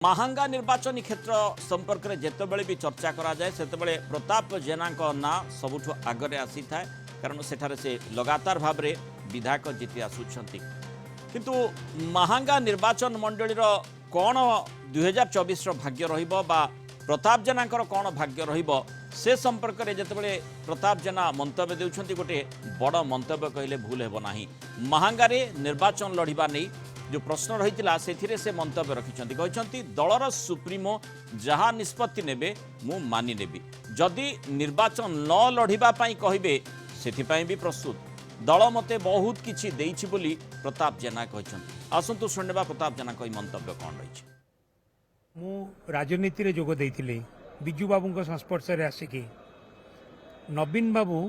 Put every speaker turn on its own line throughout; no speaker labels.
महांगा निर्वाचन क्षेत्र संपर्क में जितेबले भी चर्चा करा जाए सेतेबले प्रताप जेना ना सबुठ आगरे आसी था कारण सेठारे से लगातार भाव में विधायक जीति आसुंच किंतु महांगा निर्वाचन मंडलीर कौन 2024 भाग्य रहिबो बा प्रताप जेना कौन भाग्य रहिबो से संपर्क में जितेबले प्रताप जेना मंतव्य देउछंती गोटे बड़ मंतव्य कहले भूल हेबो नाही। महांगारे निर्वाचन लड़िबा नहीं जो प्रश्न रही से मंतव्य रखिंट दलर सुप्रीमो जहाँ निष्पत्ति नेबे मु मानि नेबी जदि निर्वाचन न लड़ाई कहे से भी प्रस्तुत दल मते बहुत किछि देइछि बोली प्रताप जेना कहते आसतु शुणा प्रताप जेना कही मंतव्य कौन रही।
मु राजनीति रे जोग देइथिले बिजू बाबू संस्पर्श रे आसिकी नवीन बाबू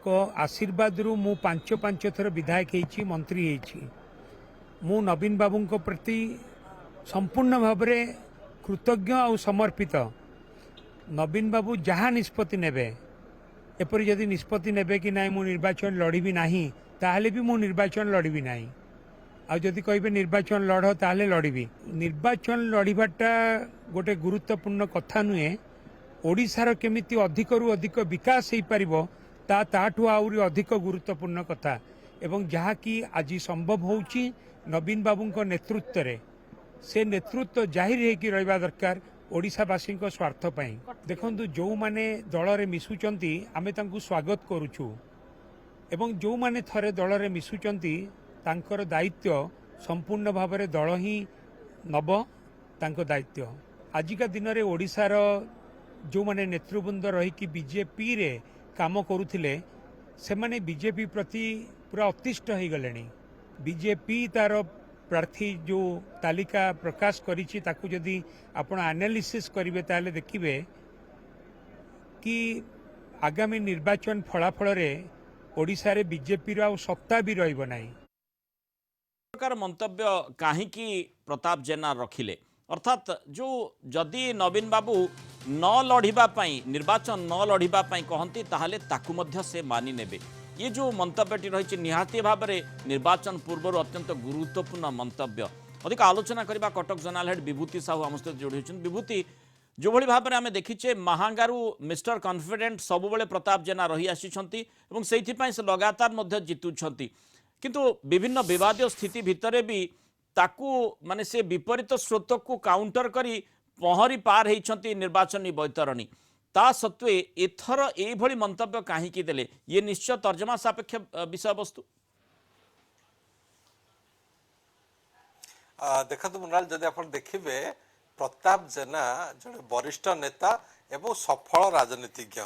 को आशीर्वाद रु मु पांच थर विधायक हेछि मंत्री हेछि मु नवीन बाबू को प्रति संपूर्ण भाव में कृतज्ञ और समर्पित। नवीन बाबू जहाँ निष्पत्ति नेबे एपरी जदि निष्पत्ति नेबे कि नाई मु निर्वाचन लड़बी नाही ताहले भी मु निर्वाचन लड़बी नाही आ जदि कहबे निर्वाचन लड़ ताहले लड़बी। निर्वाचन लड़ाटा गोटे गुरुत्वपूर्ण कथा नुहे ओडिशार केमिति अधिक रु अधिक विकास हो पारिबो ताठू आउरी अधिक गुरुत्वपूर्ण कथा एवं जहाँ कि आज संभव होउची नवीन बाबू नेतृत्व रे से नेतृत्व जाहिर है रहा दरकार ओडिशावासी स्वार्थ पाई। देखु जो माने दल रे मिसुचंती आमे तांकु स्वागत करूछु एवं जो माने थरे दल रे मिसुचंती तांकर दायित्व संपूर्ण भाव में दल ही नब तांको दायित्व। आजिका दिन रे ओडिशार जो माने नेतृवृंद रही कि बीजेपी रे काम करुथिले से माने बीजेपी प्रति पूरा अतिष्ठ हो गले। बीजेपी तार प्रार्थी जो तालिका प्रकाश करिछि ताकू जदि आपण एनालिसिस करिवे ताले देखिबे कि आगामी निर्वाचन फलाफल रे ओडिशा रे बीजेपी रो सत्ता भी रहिबो नाही।
प्रकार मंतव्य कहीं प्रताप जेना रखिले अर्थात जो जदि नवीन बाबू न लड़िबा निर्वाचन न लड़िबा कहती ताहले ताकू मध्य से मानि नेबे। ये जो मंतव्यटी रही निहाती भाव में निर्वाचन पूर्व अत्यंत गुरुत्वपूर्ण मंतव्य अधिक आलोचना करबा कटक जोनाल हेड विभूति साहू आम सहित जोड़ी होइछन। विभूति जो भली भाव में आम देखीचे महांगारू मिस्टर कॉन्फिडेंट सबुबले प्रताप जेना रही आसीछंती एवं सेइथिपई से लगातार मध्य जितुछंती किंतु विभिन्न विवादीय स्थिति भितरे भी ताकू माने से विपरीत स्रोत को काउंटर करी पहरी पार होइछंती निर्वाचन बैतरणी ता सत्वे एथर एभली मंतव्य कहीं देले ये निश्चय तर्जमा सापेक्ष विषय वस्तु।
देखो मुनाल जदि आप देखिए प्रताप जेना जड़े वरिष्ठ नेता एवं सफल राजनीतिज्ञ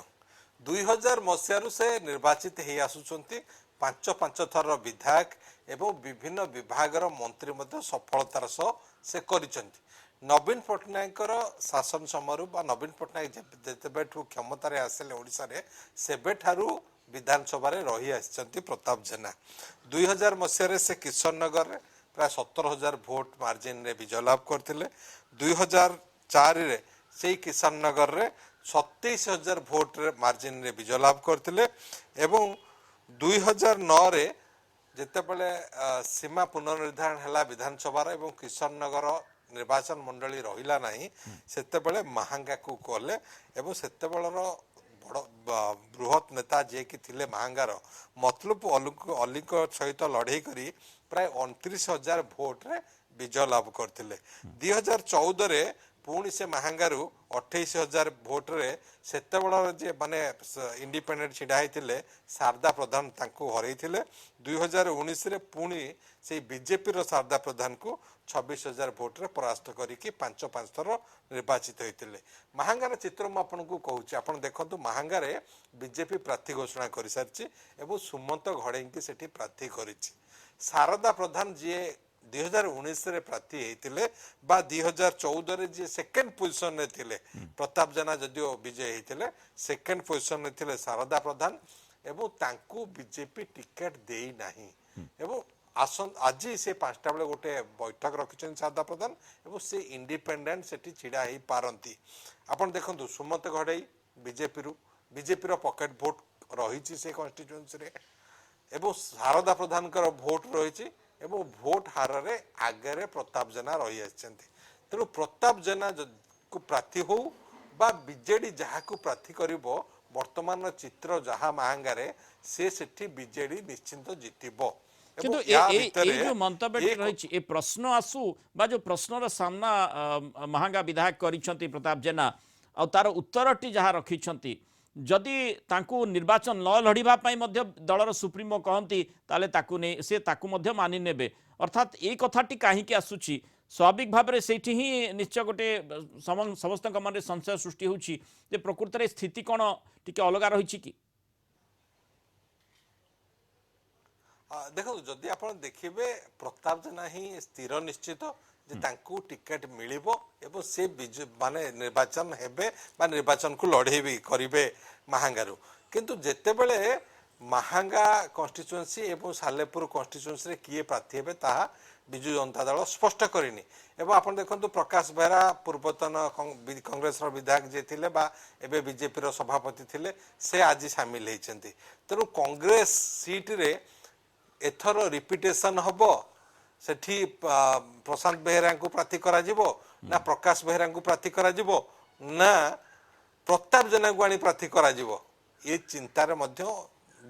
2000 मसीह से निर्वाचित हो आसुचंती पांच थर विधायक एवं विभिन्न विभागर मंत्री मध्य सफलतार सह से करिसेंती। नवीन पट्टनायक शासन समय नवीन पट्टनायक जेतेबेठू क्षमतार आसिले ओडिशा रे सेबेठारू विधानसभा रही आसिचंती प्रताप जेना 2000 मसीह से किशन नगर रे प्राय 17,000 भोट मार्जिन रे विजय लाभ करथिले। 2004 रे से किशन नगर रे 27,000 भोट रे मार्जिन रे विजय लाभ करथिले एवं 2009 रे जेतेबेले सीमा पुनर्निर्धारण हला विधानसभा एवं किशन नगर निर्वाचन मंडली रहिला नाही सेतेबेले महांगा को कले एवं सेतेबेलर बड़ बृहत नेता जे कि थिले महांगार मतलब अली सहित लड़े करी प्राय 29,000 भोट रे विजय लाभ करथिले। 2014 रे पुणी से महांगारू 28,000 भोट रे सेतेबेलर जे माने इंडिपेंडेंट छिड़ा होइतिले शारदा प्रधान तांको हरैथिले। 2019 रे पुणी से बीजेपी रो शारदा प्रधान को 26,000 भोट रे परास्त करिकी पांच थर निर्वाचित होइतिले। महांगार चित्र मु आपनको कहूची आपण देखंतु महांगारे बीजेपी प्रार्थी घोषणा करि सारची एवं सुमंत घड़ेंकी सेठी प्रार्थी करिछि। शारदा प्रधान जे 2019 रे प्रार्थी हेतिले बा 2014 रे जे सेकंड पोजीशन रे थिले प्रताप जेना जदियो विजय हेतिले सेकंड पोजीशन रे थिले शारदा प्रधान एवं तांकू बीजेपी टिकेट देई नाही एवं आज से 5टा बेले गोटे बैठक रखिछन शारदा प्रधान एवं से इंडिपेंडेंट सेठी छिड़ा ही पारंती। आपण देखंतु सुमंत घड़ई बीजेपी रो पॉकेट वोट रही से कन्स्टिट्यूएंसी रे एवं शारदा प्रधान भोट रही एवं भोट हार रे आगे प्रताप जेना रही आछंती तेणु प्रताप जेना को प्रार्थी हो बा बीजेडी जहाँ को प्रार्थी करिवो वर्तमान चित्र जहाँ महांगारे से सेठी बीजेडी निश्चिंत जितिबो
किंतु जो मंतव्य रही ए प्रश्न आसू बा जो प्रश्नर सामना महांगा विधायक करिसेंती प्रताप जेना आ तार उत्तरटी जहाँ रखिछंती जदि तांकू निर्वाचन न लड़िबा पई मध्य दलर सुप्रीमो कहंती ताले ताकू ने से ताकू मध्य मानि नेबे अर्थात ए कथाटी काहीकि आसुची स्वाभाविक भाव में सेठी ही निश्चय गोटे समस्त मन संशय सृष्टि होउची जे प्रकृत रे स्थिति कोन टिके अलगा रही कि
देखो जदि आप देखिए प्रताप जेना ही स्थिर निश्चित जे तांकू टिकेट मिलिबो एवं से माने निर्वाचन हेबे बा निर्वाचन को लड़ेबी करिवे महांगारू किंतु जेतेबेले महांगा कन्स्टिट्युएंसी एवं सालेपुर कन्स्टिट्युएंसी रे किए प्रार्थी हेबे ताहा विजु जनता दल स्पष्ट करनी एवं आप देखो प्रकाश बेहरा पूर्वतन कांग्रेस विधायक जे थिले बा एबे बीजेपी रो सभापति थिले से आज सामिल होइछंती तेणु कांग्रेस सीट रे एथर रिपिटेशन हबो सेठी प्रशांत बेहरा को प्रार्थी करा जिवो ना प्रकाश बेहरा को प्रार्थी करा जिवो ना प्रताप जेना को आनी प्रार्थी करा जिवो ये चिंतार मध्य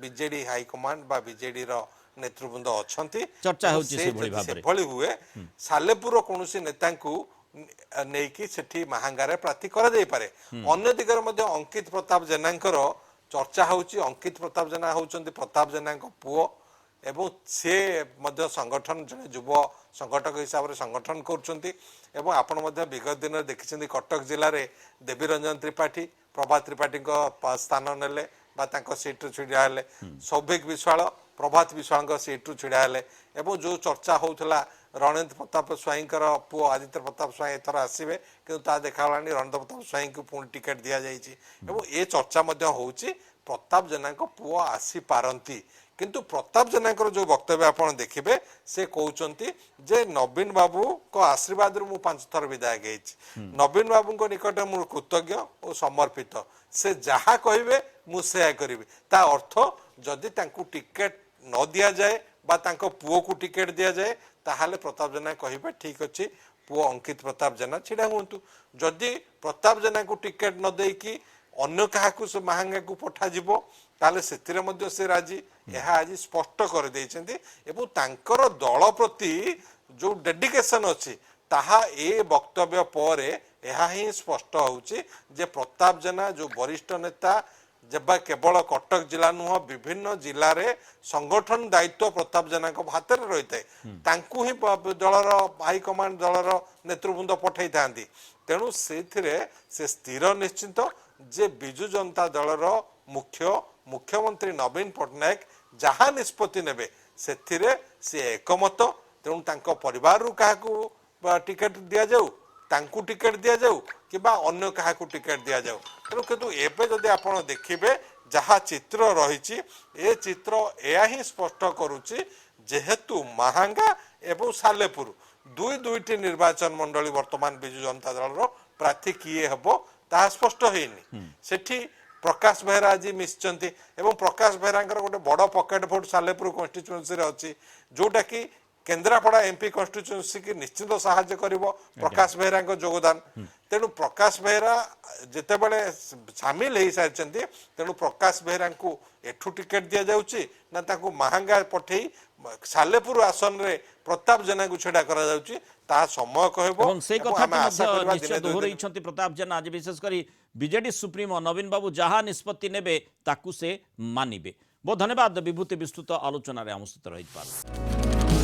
बीजेडी हाई कमांड बा बीजेडी रो नेतृवृंद अछंती
चर्चा होची से
भली हुए सालेपुर कोनोसी नेता को नेकी सेठी महांगारे प्रार्थी करा जाई पारे अन्य दिगर मध्य अंकित प्रताप जेनांकर चर्चा होची अंकित प्रताप जेना होचंती प्रताप जेनांक पुओ एवं से मध्य संगठन जने युव संगठक हिसाब से संगठन करुँच एवं आपण मध्य विगत दिन देखिछंती कटक जिले में देवी रंजन त्रिपाठी प्रभात त्रिपाठी स्थान नेले बा तांको सीट छिड़ा हेले सौभिक विश्वाल प्रभात विश्वाल सीट छिड़ा हेले एवं जो चर्चा होउथला रणेन्द्र प्रताप स्वाई पुओ आदित्य प्रताप स्वाई एथर आसवे कि देखागलानी रणेन्द्र प्रताप स्वाई को पुणी टिकेट दि जाइए एवं ये चर्चा होउची प्रताप जेना पुओ आसी पारंती किंतु प्रताप जेना जो वक्तव्य आप देखिए से कहते जे नवीन बाबू को आशीर्वाद मु 5 थर विधायक होइछि नवीन बाबू को निकट मु कृतज्ञ और समर्पित से जहा कहिबे मु से करिबे ता अर्थ जदि तांकू टिकेट न दिया जाए बा तांको पुओ को टिकेट दिया जाए ताहाले प्रताप जेना कहिबे ठीक अछि पुओ अंकित प्रताप जेना छिड़ा हुंतु जदि प्रताप जेना को टिकेट न देई कि अन्य काहाकू से महांगा को पठा जिवो ताले सेतिरे मध्य से राजी यह आज स्पष्ट कर देइछन्ती एवं तांकर दल प्रति जो डेडिकेशन अछि ताहा ए वक्तव्य परे यह ही स्पष्ट होउची जे प्रताप जेना जो वरिष्ठ नेता जब केवल कटक जिला नुह विभिन्न जिले रे संगठन दायित्व प्रताप जेना हाथ में रही है तांकू ही दलर हाईकमांड दलर नेतृवृंद पठे थांती तेणु से स्थिर निश्चित जे बिजु जनता दलर मुख्यमंत्री नवीन पट्टनायक जहाँ निष्पत्ति नेबे से एकमत तेणु तांको परिवार रु क्या टिकेट दिया जाऊ तांकू टिकेट दिया जाऊ कि अन्य क्या टिकेट दिया जाऊ तेणु किंतु एबे जदि आपण देखिबे जहाँ चित्र रही ए चित्र या ही स्पष्ट करुच्ची जेहेतु महांगा एवं सालेपुर दुईटी निर्वाचन मंडली वर्तमान बिजु जनता दल प्रार्थी किए हेबो ता स्पष्ट होइनी सेठी प्रकाश बेहरा आज मिशिचंती एवं प्रकाश बेहरा गोटे बड़ पकेट भोट सालेपुर कन्स्टिट्युएंसी रे अछि जोटा कि केन्द्रापड़ा एमपी कन्स्टिट्युएंसी की निश्चित साहाय्य करिवो प्रकाश बेहरा योगदान तेणु प्रकाश बेहरा जेतेबेले सामिल हो सारी तेणु प्रकाश बेहरा को एठू टिकेट दि जाउची ना ताको महांगा पठेई सालेपुर आसन रे प्रताप जेना को छेड़ा करा जाउची ता समय कहबो
एवं से कथा निश्चय दोहराइछंती प्रताप जेना आज विशेष करी बीजेडी सुप्रीमो नवीन बाबू जहाँ निष्पत्ति नेबे ताकू से मानिबे। बहुत धन्यवाद विभूति विस्तृत आलोचना रे हम सहित रही।